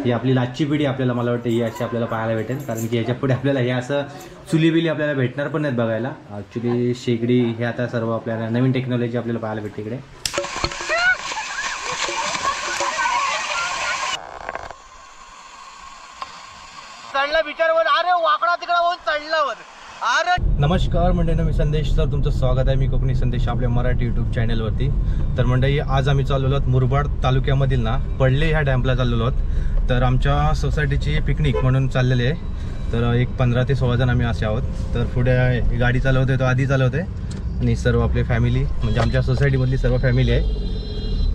ही आपली लाची पिढी आपल्याला मला वाटतं ही अशी आपल्याला पाहायला भेटेल, कारण की याच्या पुढे आपल्याला हे असं चुलीबिली आपल्याला भेटणार पण नाहीत बघायला. ॲक्च्युली शेगडी हे आता सर्व आपल्याला नवीन टेक्नॉलॉजी आपल्याला पाहायला भेटते इकडे. चढला विचारवर, अरे वाकडा तिकडा होऊन चढलावर. अरे नमस्कार मंडळी, मी संदेश सर, तुमचं स्वागत आहे. मी कोकणी संदेश आपल्या मराठी यूट्यूब चॅनलवरती. तर मंडळी आज आम्ही चाललेलो आहोत मुरबाड तालुक्यामधील ना पडले ह्या डॅमला चाललेलो आहोत. तर आमच्या सोसायटीची पिकनिक म्हणून चाललेली आहे. तर एक 15 ते 16 जण आम्ही असे आहोत. तर पुढे गाडी चालवते तो आधी चालवते आणि सर्व आपली फॅमिली म्हणजे आमच्या सोसायटीमधली सर्व फॅमिली आहे.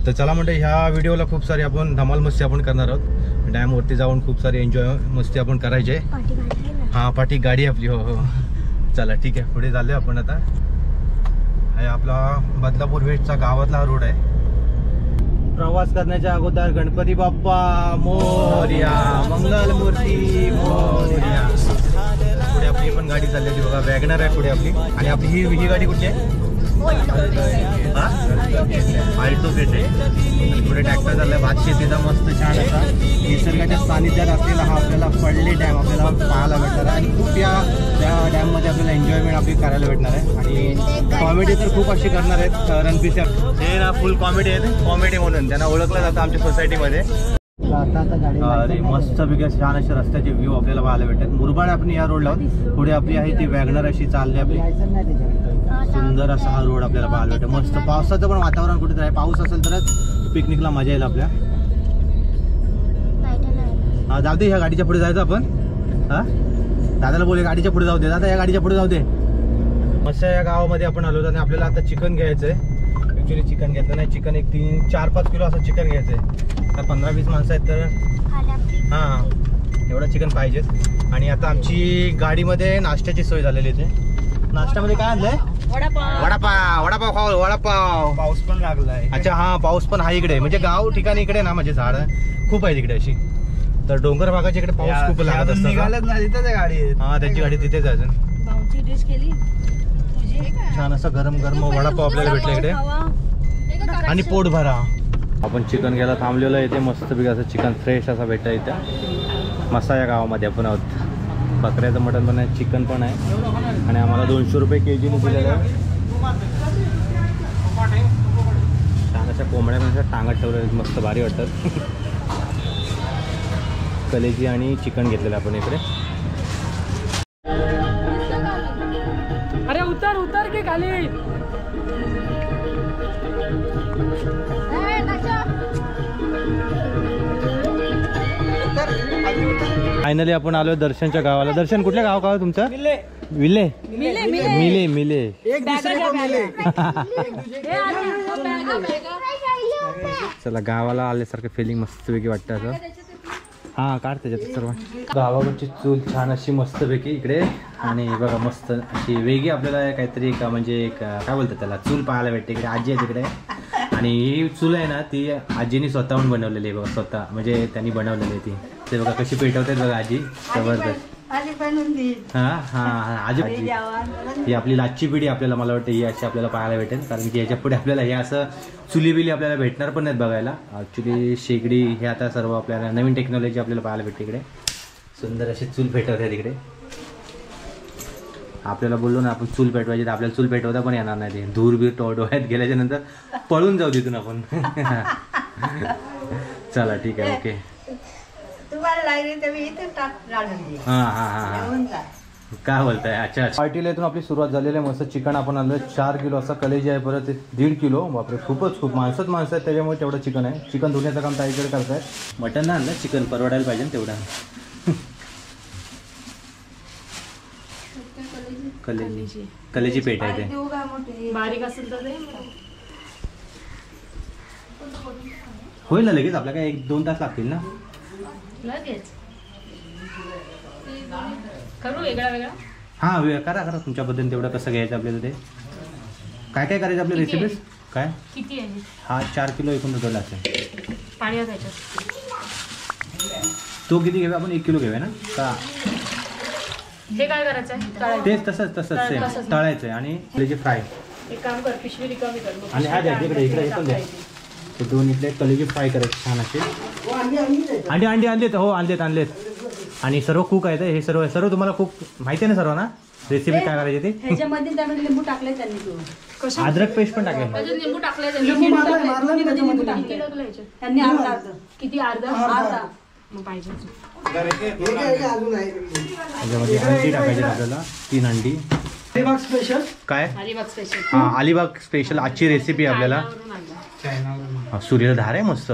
तर चला मंडळी, ह्या व्हिडिओला खूप सारी आपण धमाल मस्ती आपण करणार आहोत. डॅमवरती जाऊन खूप सारी एन्जॉय मस्ती आपण करायचे. हां, पाठी गाडी आपली. हो हो, चला ठीक आहे, पुढे चाललो आपण आता. हा आपला बदलापूर वेस्टचा गावातला हा रोड आहे. प्रवास करण्याच्या अगोदर गणपती बाप्पा मोरया, मंगल मूर्ती मोरया. पुढे आपली पण गाडी चाललेली बघा, वॅगनर आहे पुढे आपली. आणि आपली ही गाडी कुठली आहे? आल्टो गेट आहे. पुढे ट्रॅक्टर चाललाय. भात शेतीचा मस्त छान असा निसर्गाच्या सानिध्यात असलेला हा आपल्याला पडले डॅम आपल्याला पाहायला भेटणार आहे. आणि खूप त्या डॅममध्ये आपल्याला एन्जॉयमेंट आपली करायला भेटणार आहे. आणि कॉमेडी तर खूप अशी करणार आहेत. रणपीर हे ना फुल कॉमेडी आहे, कॉमेडी म्हणून त्यांना ओळखलं जातं आमच्या सोसायटीमध्ये. अरे मस्त पैकी छान अशा रस्त्याचे व्ह्यू आपल्याला पाहायला भेटतात. मुरबाड आपण या रोडला पुढे आपली आहे ती वॅगनर अशी चालली आपली. सुंदर असा हा रोड आपल्याला पाहायला भेटतो. मस्त पावसाचं पण वातावरण कुठेतरी आहे. पाऊस असेल तरच पिकनिकला मजा येईल आपल्या. हा जाऊ दे, ह्या गाडीच्या पुढे जायचं आपण. हा दादाला बोले गाडीच्या पुढे जाऊ दे. दादा या गाडीच्या पुढे जाऊ दे. मस्त या गावामध्ये आपण आलो आणि आपल्याला आता चिकन घ्यायचंय. ऍक्च्युली चिकन घेतलं नाही, चिकन एक 3-4-5 किलो असं चिकन घ्यायचंय. तर 15-20 माणसं आहेत तर हां एवढं चिकन पाहिजेच. आणि आता आमची गाडीमध्ये नाश्त्याची सोय झालेली आहे. नाश्त्यामध्ये काय आणलंय? वडापाव खाऊ. वडापाव. पाऊस पण लागलाय. अच्छा हा, पाऊस पण आहे इकडे. म्हणजे गाव ठिकाणी इकडे ना म्हणजे झाड खूप आहेत इकडे अशी. तर डोंगर भागाच्या इकडे पाऊस खूप लागत असतो. हा, त्यांची गाडी तिथेच आहे. छान असं गरम गरम वडापाव आपल्याला भेटला इकडे आणि पोट भरा. आपण चिकन घ्यायला थांबलेलं आहे इथे. मस्तपैकी असं चिकन फ्रेश असा भेटतं इथं. मसा या गावामध्ये आपण आहोत. बकऱ्याचं मटण पण आहे, चिकन पण आहे. आणि आम्हाला 200 रुपये केजीने दिलेलं आहे. छान अशा कोंबड्या पण टांगत ठेवल्या, मस्त भारी वाटतात. कलेजी आणि चिकन घेतलेलं आपण इकडे. अरे उतर उतर की खाली. फायनली आपण आलोय दर्शनच्या गावाला. दर्शन कुठल्या गाव आहे तुमचं? विले. मिले मिले चला, गावाला आल्यासारखं फिलिंग मस्तपैकी वाटतं असं. हा काढ त्याच्यात सर्व. गावाकडची चूल छान अशी मस्तपैकी इकडे. आणि बघा मस्त अशी वेगळी आपल्याला काहीतरी का म्हणजे एक काय बोलतात त्याला, चूल पाहायला भेटते इकडे. आजी आहे तिकडे. आणि ही चूल आहे ना ती आजीने स्वतःहून बनवलेली आहे बघा. स्वतः म्हणजे त्यांनी बनवलेली आहे ती. ते बघा कशी पेटवतात बघा आजी, जबरदस्त. हा हा आजी. ही आपली लाची पिढी आपल्याला मला वाटतं ही अशी आपल्याला पाहायला भेटेल, कारण की याच्या पुढे आपल्याला हे असं चुलीबिली आपल्याला भेटणार पण नाहीत बघायला. ॲक्च्युली शेगडी हे आता सर्व आपल्याला नवीन टेक्नॉलॉजी आपल्याला पाहायला भेटते इकडे. सुंदर असे चूल पेटवतात इकडे. आपल्याला बोललो ना आपण चूल पेटवायची, तर आपल्याला चूल पेटवता पण येणार नाही. ते धूर बीर डोळ्यात गेल्याच्या नंतर पळून जाऊ तिथून आपण. चला ठीक आहे, ओके. हां हां हां काय बोलताय? अच्छा, पार्टीला इथून आपली सुरुवात झालेली आहे. मस्त चिकन आपण आणलं 4 किलो असा कलेजी आहे. परत 1.5 किलो. बापरे, खूप माणसं आहेत त्याच्यामुळे तेवढं चिकन आहे. चिकन धुण्याचं काम ताईकडे करताय. मटन ना आणलं, चिकन परवडायला पाहिजे तेवढं. कलेजी पेट आहे ते. बारीक असेल तर होईल ना लगेच. आपल्या काय 1-2 तास लागतील ना लगेच. करू वेगळा वेगळा. हां करा तुमच्या पद्धतीने तेवढं कसं घ्यायचं आपल्याला. ते काय काय करायचं आपल्या रेसिपीज काय किती आहे? हा 4 किलो एकूण टोटल असेल. पाणी घ्यायचं. तो किती घेऊया आपण? 1 किलो घेऊया ना का? हे काय करायचं आहे? तेच तसंच सेम तळायचं आहे. आणि त्याची फ्राय. एक काम कर, पिशवी रिकामी कर. आणि हा द्या इकडे पण द्या. ते दोन इथले कलेजी फ्राय करायचे छान असे. अंडी आणलेत हो, आणलेत. आणि सर्व कुक आहेत हे सर्व तुम्हाला कुक माहिती आहे ना सर्वांना रेसिपी काय करायची ती. ह्याच्यामध्ये त्यामध्ये लिंबू टाकले त्यांनी अद्रक पेस्ट पण टाकले लिंबू टाकले लिंबू टाकले त्यांनी अर्धा किती अर्धा मग पाहिजे त्याच्यामध्ये अंडी टाकायची आपल्याला 3 अंडी. स्पेशल काय अलिबाग स्पेशल. हा अलिबाग स्पेशल आजची रेसिपी आपल्याला. सूर्याला धार आहे मस्त.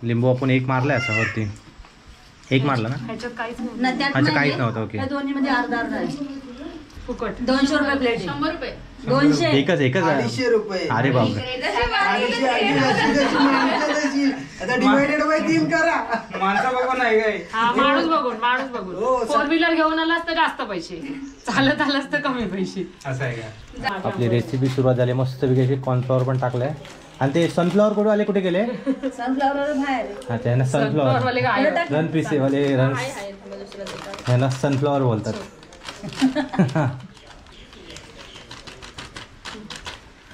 लिंबू आपण एक मारलाय असा वरती, एक मारला ना. ह्याच्यात काहीच नाही. अच्छा काहीच नव्हतं. ओके दोन्ही मध्ये अर्धा आहे. फुकट 200 रुपये प्लेट. 100 रुपये. 200. एकच 250 रुपये. अरे बापरे. डिवायडेड बाय 3 करा. माणूस बघून 4 व्हीलर घेऊन आलास तर जास्त पैसे, चालत आलास तर कमी पैसे. आपली रेसिपी सुरुवात झाली मस्त पैकी. कॉर्नफ्लॉवर पण टाकलंय. आणि ते सनफ्लॉवर कुठे आले, कुठे गेले. सनफ्लॉवर बाहेर. अच्छा ह्यांना सनफ्लॉवर वाले काय रन पिसे वाले ह्यांना सनफ्लॉवर बोलतात.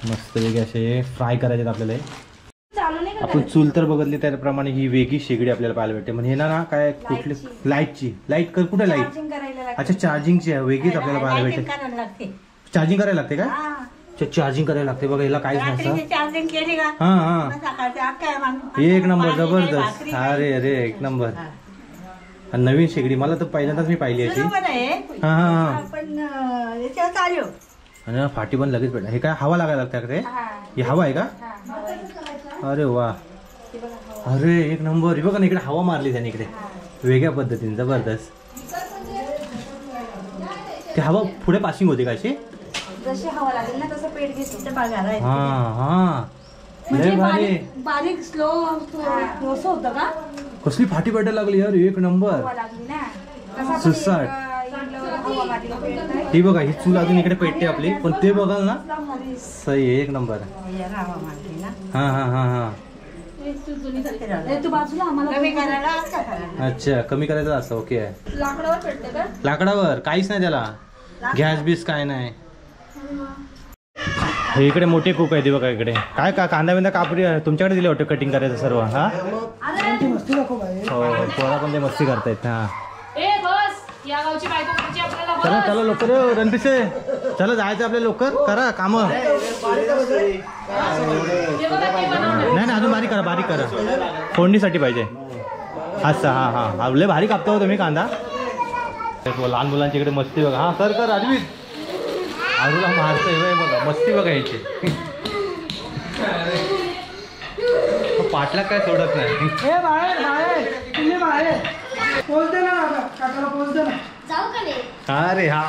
मस्त वेगळे असे फ्राय करायचे आपल्याला. आपण चूल तर बघितली त्याप्रमाणे ही वेगळी शेगडी आपल्याला पाहायला भेटते. म्हणजे ना काय कुठली लाईटची लाईट कुठे लाईट. अच्छा चार्जिंगची आहे वेगळीच आपल्याला पाहायला भेटते. चार्जिंग करायला लागते का. चार्जिंग करायला लागते बघा. याला काहीच नसतं. हा एक नंबर जबरदस्त. अरे एक नंबर. नवीन शेगडी मला तर पहिल्यांदाच मी पाहिली याची. हा आणि फाटी पण लगेच भेटणार. हे काय हवा लागायला लागते का. हे हवा आहे का. अरे वा. अरे एक नंबर. बघा ना इकडे हवा मारली त्याने इकडे वेगळ्या पद्धतीने जबरदस्त. ते हवा पुढे पासिंग होते का अशी. जशी हवा लागेल ना तसं पेट घेतो. बारीक स्लो होतं का. कसली फाटी भेटायला लागली यार. एक नंबर. सुसाट. ही बघा ही चूल अजून इकडे पेटते आपली. पण ते बघाल ना सही एक नंबर. हा अच्छा कमी करायचं असं. ओके लाकडावर पेटते का. लाकडावर काहीच नाही त्याला. गॅस बीस काय नाही. हे इकडे मोठे कुक आहे ते बघा इकडे. काय का कांदा बिंदा कापडी तुमच्याकडे दिले वाटतं कटिंग करायचं सर्व. हा हो पोरा पण ते मस्ती करतायत. हा या गावची बायको करायची आपल्याला. चला चला लवकर रणपिसे चला जायचं आपल्या लवकर करा काम. नाही अजून बारीक करा फोडणीसाठी पाहिजे असं. हा लय भारी कापता हो तुम्ही कांदा. लहान मुलांच्या इकडे मस्ती बघा. हा कर आजवीत आरूला मारतोय बघा मस्ती बघा याची. पाटला काय सोडत नाही. अरे हा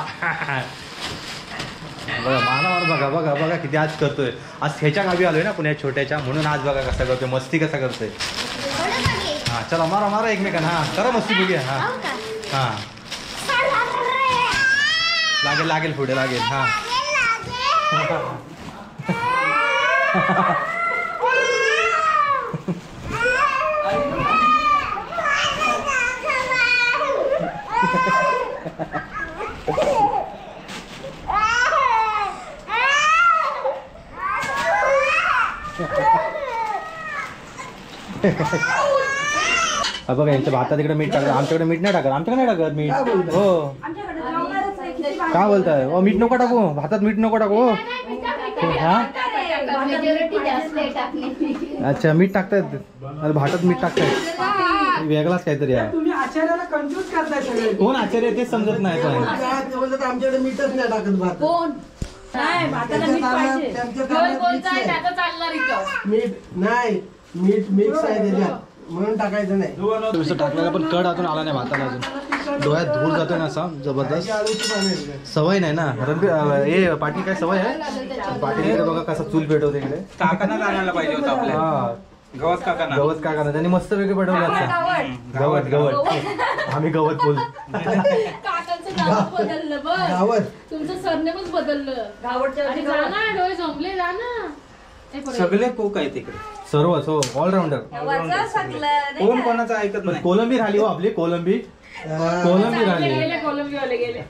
बघा बघा किती आज करतोय. आज ह्याच्या गावी आलोय ना पुण्या छोट्याच्या म्हणून आज बघा कसा करतोय मस्ती कसा करतोय. हा चला मारा एकमेकांना. हा करा मस्ती बघूया. हा लागेल पुढे लागेल. हा बघा यांच्या भातात इकडे मीठ टाकत. आमच्याकडे मीठ नाही टाकत मीठ. हो काय बोलताय. मीठ नको टाकू भातात. मीठ नको टाकू. हा अच्छा मीठ टाकतायत भातात. मीठ टाकतायत वेगळाच काहीतरी आहे. कोण आचार्य तेच समजत नाही. पण आमच्याकडे मीठच नाही टाकत भात. मीठ नाही मीठ मिक्स आहे त्याच्यात म्हणून टाकायचं नाही. टाकलेला पण कड अजून आला नाही भाताला. अजून डोळ्यात धूर जातोय ना असा जबरदस्त. सवय नाही ना. हे पाटील काय सवय आहे. पाटील इकडे बघा कसा चूल पेटवते इकडे. काकांना आणायला पाहिजे होता आपल्या. गवत काकांना त्यांनी मस्त वेगळे पेटवले असतात. गवत आम्ही गवत बोल. काकांचं नाव बदललं बस. गावात तुमचं सरनेमच बदललं. आणि जा ना डोळे जमले जा ना. सगळे कोक आहेत तिकडे सर्व ऑलराऊंडर. कोण कोणाचं ऐकत नाही. कोलंबी राहिली हो आपली. कोलंबी राहिली. कोलंबीवाले गेले.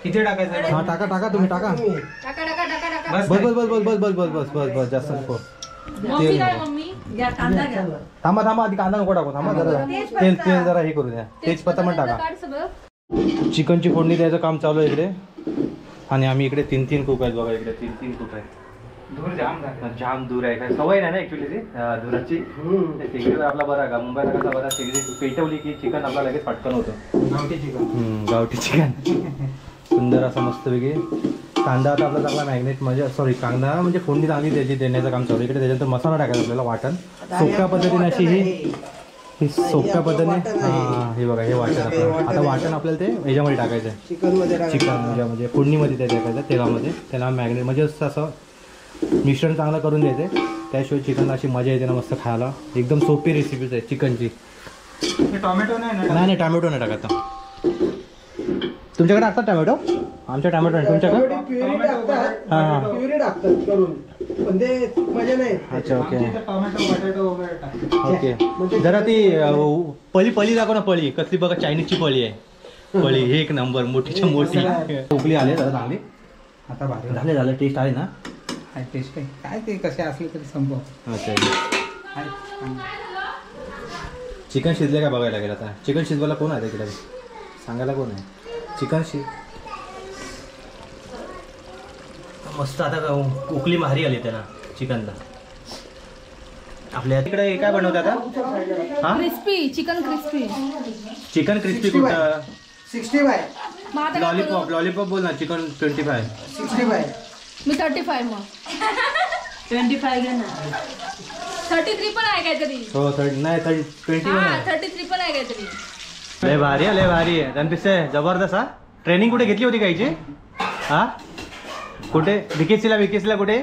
किती टाकायचं. हा टाका तुम्ही टाका. बस बस बस बस बस बस बस बस बस बस जास्त नको. मम्मी काय मम्मी घ्या कांदा घ्या. थांबा थांबा आधी कांदा नको टाकू. थांबा जरा तेल तेल जरा हे करू द्या. तेजपत्ता पण टाका. काढ सगळं. चिकनची फोडणी द्यायचं काम चालू आहे इकडे. आणि आम्ही इकडे 3-3 कुक आहेत बघा. इकडे 3-3 कुक आहेत. दूर जाम दूर आहे. काय सवय नाही ना ऍक्च्युली ती दुराची. शेगडीवर आपला बरा का मुंबईला कसा बरा शेगडी पेटवली की चिकन आपला लगेच पटकन होतं. गावठी चिकन. गावठी चिकन सुंदर असं मस्तपैकी. कांदा आता आपला चांगला मॅग्नेट म्हणजे सॉरी कांदा म्हणजे फोडणी चांगली त्याची देण्याचं काम चालू इकडे. त्याच्यानंतर मसाला टाकायचा आपल्याला वाटण सोप्या पद्धतीने अशी ही सोप्या पद्धतीने. हां हे बघा हे वाटण आता वाटण आपल्याला ते ह्याच्यामध्ये टाकायचं आहे. चिकन म्हणजे फोडणीमध्ये ते टाकायचं तेलामध्ये. त्याला मॅग्नेट म्हणजे असं मिश्रण चांगलं करून द्यायचं. त्याशिवाय चिकनला अशी मजा येते ना मस्त खायला. एकदम सोपी रेसिपीज आहे चिकनची. टोमॅटो नाही नाही टोमॅटो नाही टाकत. तुमच्याकडे टाकतात टोमॅटो? आमच्या टोमॅटो नाही. तुमच्याकडे हां प्युरी टाकतात करून पण ते मजा नाही. अच्छा ओके टोमॅटो बटाटो वगैरे टाकतात. ओके. जरा ती पळी दाखव ना. पळी कसली बघा चायनीजची पळी आहे. पळी हे एक नंबर मोठीच्या मोठी. उकली आले जरा चांगली. आता भारी झाले टेस्ट आहे ना. टेस्ट काय ते कसे असले तरी संभव. अच्छा चिकन शिजले का बघायला लागेल आता. चिकन शिजवायला कोण आहे तिकडे सांगायला कोण आहे. चिकन मस्त आता उकली मारी आली त्याला चिकनला. आपल्या तिकडे काय बनवतात आता. हा crispy chicken crispy. Chicken crispy कुठं. 65 लॉलीपॉप बोल ना. चिकन 25. 65 मी 35 मग 25 घ्या ना. 33 पण आहे काहीतरी. हो 30 नाही 20 पण आहे. 33 पण आहे काहीतरी. लय भारी आहे लय भारी आहे. रणपिसे जबरदस्त. हा ट्रेनिंग कुठे घेतली होती काहीची. हा कुठे विकेसीला कुठे.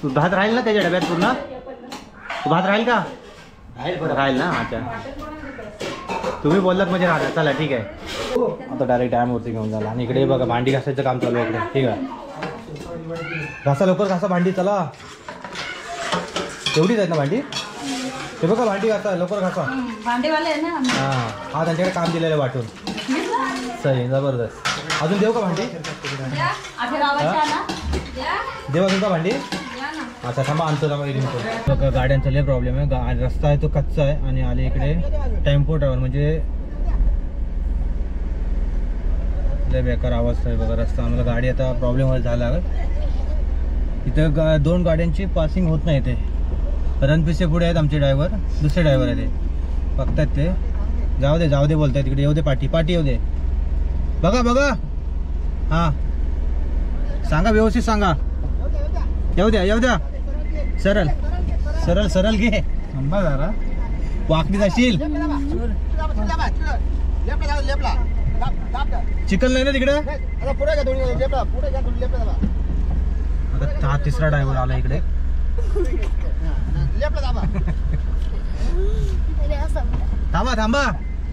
भात राहील ना त्याच्या डब्यात पूर्ण. भात राहील का. राहील ना. अच्छा तुम्ही बोललात म्हणजे राहणार. चला ठीक आहे. आता डायरेक्ट डॅमवरती घेऊन झाला. आणि इकडे बघा भांडी घासायचं काम चालू आहे इकडे. ठीक आहे घासा लवकर घासा भांडी. चला एवढीच आहेत ना भांडी. हे बघा भांडी घासा लवकर घासा. भांडेवाले आहे ना. हां हा त्यांच्याकडे काम दिलेलं आहे वाटून. सही जबरदस्त. अजून देऊ का भांडी. देवा देऊ का भांडी. अच्छा थांबा आणतो थांबा. गाड्यांचा लय प्रॉब्लेम आहे. रस्ता आहे तो कच्चा आहे. आणि आले इकडे टेम्पो ड्रायव्हर म्हणजे लय बेकार अवस्था आहे बघा रस्ता. आम्हाला गाडी आता प्रॉब्लेम झाला. इथं 2 गाड्यांची पासिंग होत नाही. ते रणपिसे पुढे आहेत आमचे ड्रायव्हर. दुसरे ड्रायव्हर आहे ते बघतात ते. जाऊ दे बोलताय तिकडे. येऊ दे पाठी येऊ दे. बघा हां सांगा व्यवस्थित सांगा. येऊ द्या सरळ घे. थांबा जरा. वाकडी जाशील. चिकन नाही ना तिकडे. आता 3रा ड्रायव्हर आला इकडे.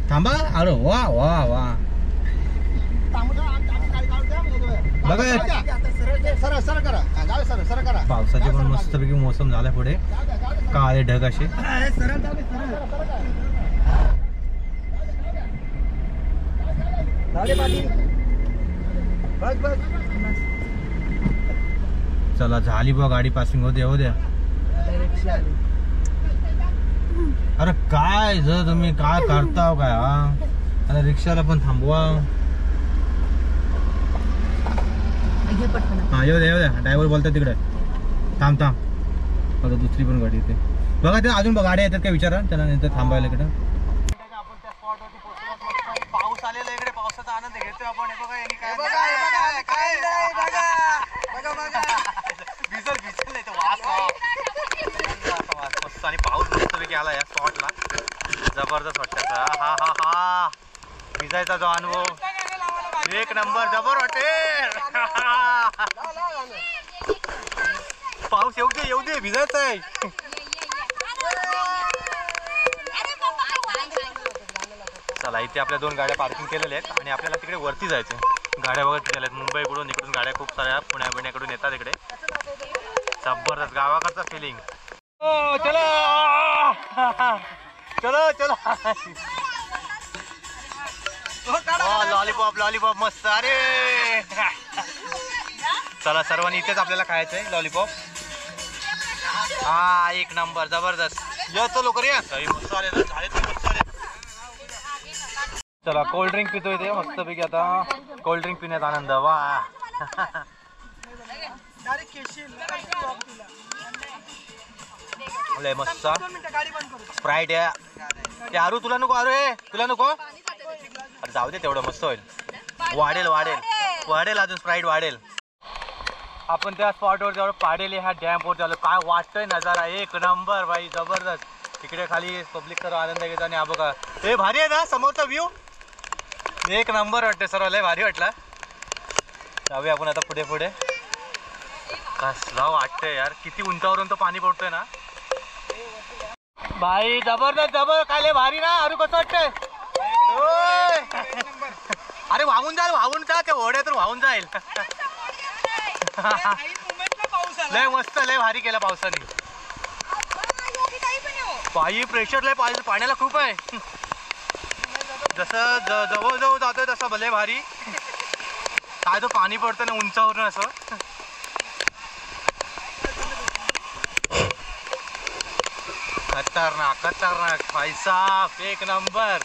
थांबा. अरे वा बघा पावसाचे पण मस्तपैकी मोसम झाला. पुढे काळे ढग असे. चला झाली बघ गाडी पासिंग. हो द्या. अरे काय जर तुम्ही काय करता काय. अरे रिक्षाला पण थांबवा. हा येऊ द्या ड्रायव्हर बोलतात तिकडे. थांब आता दुसरी पण गाडी येते बघा. ते अजून गाड्या येतात काय विचारा त्यांना नंतर थांबायला इकडे. पाऊस आलेला इकडे. पावसाचा आनंद घेतोय आपण. आणि पाऊस मस्तपैकी आला या स्पॉटला. जबरदस्त वाटतं. हा भिजायचा जो अनुभव एक नंबर. जबर वाटेल. पाऊस येऊ दे भिजायचं आहे. चला इथे आपल्या 2 गाड्या पार्किंग केलेल्या आहेत. आणि आपल्याला तिकडे वरती जायचं. गाड्या बघत केल्या आहेत मुंबईकडून. इकडून गाड्या खूप साऱ्या पुण्याकडून येतात इकडे. जबरदस्त गावाकडचा फिलिंग. चलो लॉलीपॉप मस्त. अरे चला सर्वांनी इथेच आपल्याला खायचंय लॉलीपॉप. हा एक नंबर जबरदस्त. येतो लोक रे मस्त आले ना झाडे मस्त आले. चला कोल्ड्रिंक पितोय ते मस्तपैकी. आता कोल्ड्रिंक पिण्यात आनंद. वा लय मस्त स्प्राईट आहे. ते आरू तुला नको? अरे तुला नको? अरे जाऊ दे तेवढं मस्त होईल. वाढेल वाढेल वाढेल अजून स्प्राईट वाढेल. आपण त्या स्पॉटवर जेव्हा पाडेले ह्या डॅमवर झालो. काय वाटतंय नजारा एक नंबर भाई जबरदस्त. तिकडे खाली पब्लिक सर्व आनंद घेत आणि हा बघा हे भारी आहे ना समोरचा व्ह्यू एक नंबर वाटतं. सर्व लय भारी वाटला. जाऊया आपण आता पुढे पुढे. कसला वाटतंय यार किती उंचावरून तो पाणी पडतोय ना भाई जबरदस्त जबर. काय लय भारी ना. अरे कसं वाटतंय? अरे वाहून जाईल वाहून जा त्या ओढ्यातून वाहून जाईल. लय मस्त लय भारी केलं पावसाने. पायी प्रेशर लय पाण्याला खूप आहे. जसं जवळ जवळ जातोय तसं भले भारी. काय तो पाणी पडतं ना उंचावरून असं. खतरनाक खतरनाक भाई साहब एक नंबर.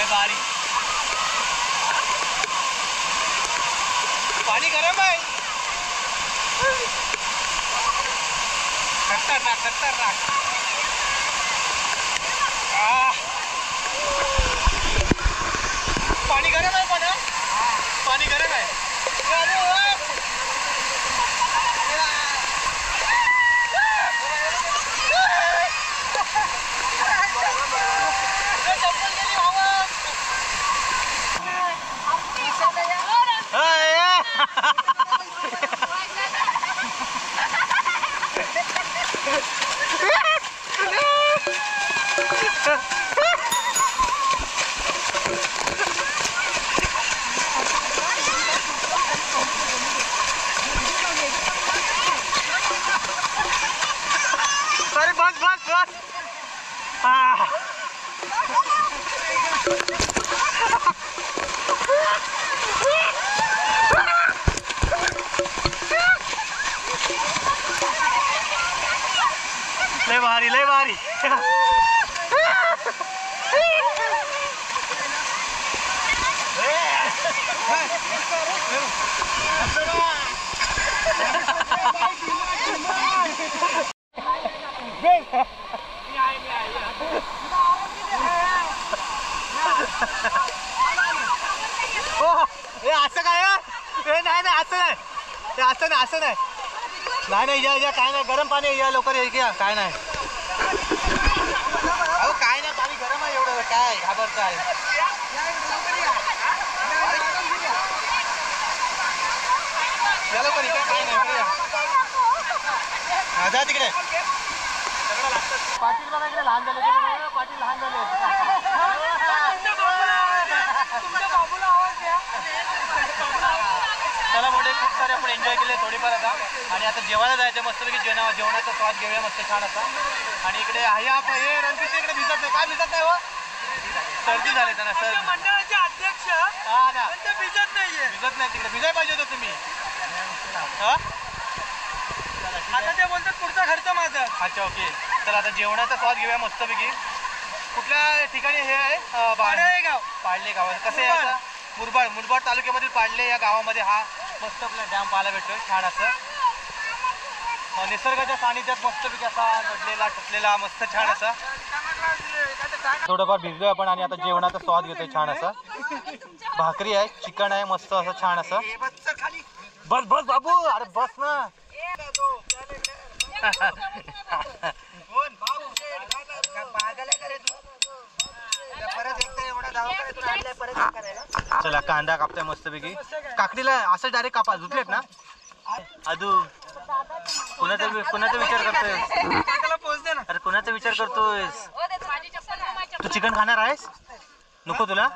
भारी पाणी गरम आहे. खतरनाक खतरनाक. पाणी गरम आहे पण पाणी गरम आहे. अरे बस बस बस. लय भारी लय भारी. असं काय नाही नाही असं नाही असं नाही असं नाही नाही नाही या काय नाही गरम पाणी या लवकर या काय नाही. अहो काय नाही पाणी गरम आहे एवढं काय घाबरत आहे. या लवकर इकडे काय नाही जा तिकडे. पाटील बघा इकडे लहान झाले पाटील लहान झाले. चला मोठे खूप सारे आपण एन्जॉय केले थोडीफार आता. आणि आता जेवायला जायचं मस्तपैकी जेवणाचा स्वाद घेऊया मस्त छान असा. आणि इकडे हे रणजित इकडे भिजत नाही. काय भिजत नाही हो? सर्दी झाली त्यांना सर्दी. मंडळाचे अध्यक्ष हा ना भिजत नाहीये. भिजत नाही तिकडे भिजाय पाहिजे होतं तुम्ही. आता ते बोलतात पुढचा खर्च माझा. अच्छा ओके. तर आता जेवणाचा स्वाद घेऊया मस्तपैकी. कुठल्या ठिकाणी हे आहे? पाडले गाव. पाडले गाव कसे आहे? मुरबाड तालुक्यामधील पाडले या गावामध्ये हा मस्त आपला डॅम पाहायला भेटतोय छान असं. निसर्गाच्या सानिध्यात मस्तपैकी असा नडलेला टुटलेला मस्त छान असा. थोडंफार भिजलोय आपण आणि आता जेवणाचा स्वाद घेतोय छान असा. भाकरी आहे चिकन आहे मस्त असं छान असं. बस बस बाबू अरे बस ना. चला कांदा कापताय मस्तपैकी. काकडीला असं डायरेक्ट कापा धुतलेत ना. अदू कुणाचा विचार करतोय? अरे कुणाचा विचार करतोय? तू चिकन खाणार आहेस? नको तुला?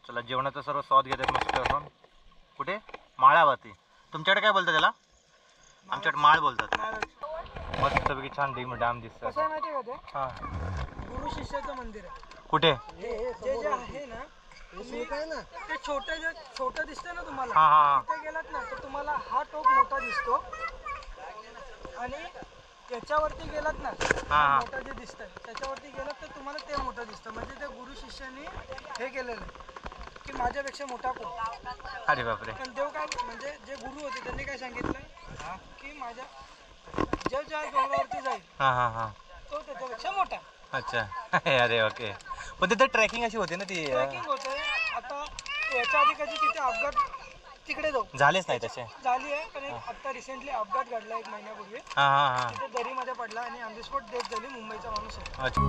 चला जेवणाचा सर्व स्वाद घेतात मस्त असून. कुठे माळावरती. तुमच्याकडे काय बोलतात त्याला? आमच्याकडे माळ बोलतात. मस्तपैकी छान डॅम दिसतं. कसं आहे माहिती आहे का ते? हा. गुरु शिष्याचं मंदिर आहे. कुठे? जे जे आहे ना ते छोटं दिसतंय ना तुम्हाला. हा हा तिथे गेलात ना तर तुम्हाला हा टोक मोठा दिसतो आणि त्याच्यावरती गेलात ना हा. मोठं जे दिसतंय त्याच्यावरती गेलात तर तुम्हाला ते मोठं दिसतं. म्हणजे त्या गुरु शिष्याने हे केलेलं आहे की माझ्यापेक्षा मोठा कोण. अरे बापरे. पण देव काय म्हणजे जे गुरु होते त्यांनी काय सांगितलं की माझ्या ज्या डोंगरावरती जाईल हा हा हा. तो त्याच्यापेक्षा मोठा. अच्छा. अरे ओके. पण तिथे ट्रेकिंग अशी होते ना ती. ट्रेकिंग होतंय. आता याच्या आधी कधी तिथे अपघात तिकडे जाऊ झालेच नाही तसे. झाली आहे पण एक आता रिसेंटली अपघात घडला 1 महिन्यापूर्वी. हा हा हा. तिथे दरीमध्ये पडला आणि ऑन द स्पॉट डेथ झाली. मुंबईचा माणूस आहे. अच्छा.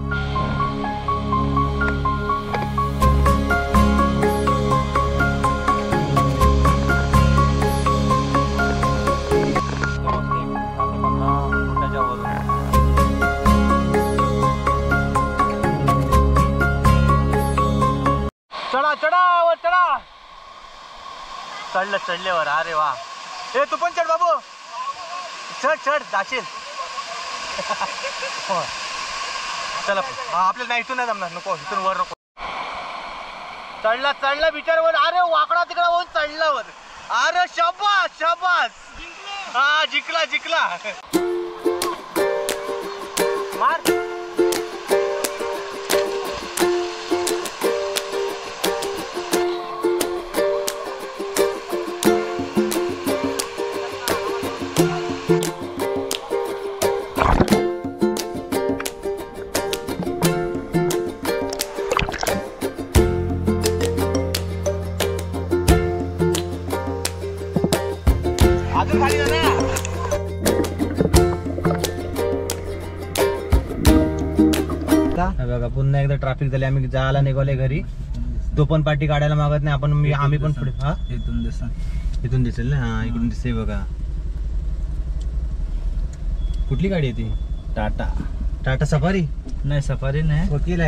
चढा चढा वर चढा. चढले वर. अरे वा. ए तू पण चढ बाबू. चढ जाशील. चला आपल्याला नाही इथून नाही जमणार. नको इथून वर नको. चढला बिचार वर. अरे वाकडा तिकडा होऊन चढला वर. अरे शाबास. हा जिंकला. मार. अजून खाली जा ना. बघा पुन्हा एकदा ट्रॅफिक झाली. आम्ही जायला निघाले घरी. तो पण पाठी काढायला मागत नाही. आम्ही पण पुढे. हा इथून दिसेल ना. हा इकडून दिसते बघा. कुठली गाडी आहे ती? टाटा सफारी. नाही सफारी नाही. वकील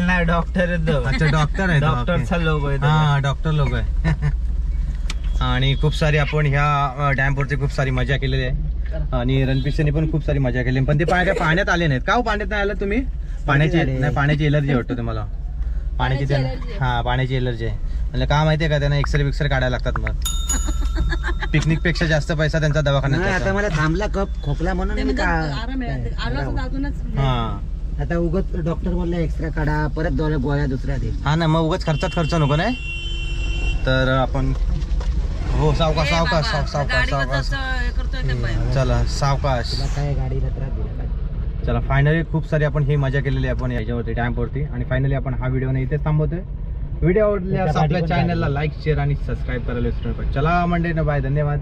नाही डॉक्टर आहे. अच्छा डॉक्टर आहे. डॉक्टरचा लोगो आहे. हा डॉक्टर लोक आहे. आणि खूप सारी आपण ह्या डॅम वरती खूप सारी मजा केलेली आहे. आणि रणपिसेने पण खूप सारी मजा केली. पण ते पाण्यात आले नाहीत का? पाण्यात नाही आलं तुम्ही? पाण्याची एलर्जी वाटतो तुम्हाला? पाण्याची एलर्जी आहे. म्हणजे का माहितीये का? त्यांना एक्सरे काढायला लागतात. मग पिकनिक पेक्षा जास्त पैसा त्यांचा दवाखान्यात. आता मला थांबला कप खोकला म्हणून मी हा आता उगत डॉक्टर बोलला एक्स्ट्रा काढा परत गोळ्या दुसऱ्या दे. हा ना. मग उगाच खर्च नको नाही. तर आपण हो सावकाश. चला सावकाश. काय गाडीला त्रास दिला. चला फायनली खूप सारी आपण ही मजा केलेली आपण याच्यावरती डॅमवरती. आणि फायनली आपण हा व्हिडिओ इथेच थांबवतोय. व्हिडिओ आवडल्यास आपल्या चॅनलला लाईक शेअर आणि सबस्क्राईब करायला विसरू नका. चला मंडळी बाय. धन्यवाद.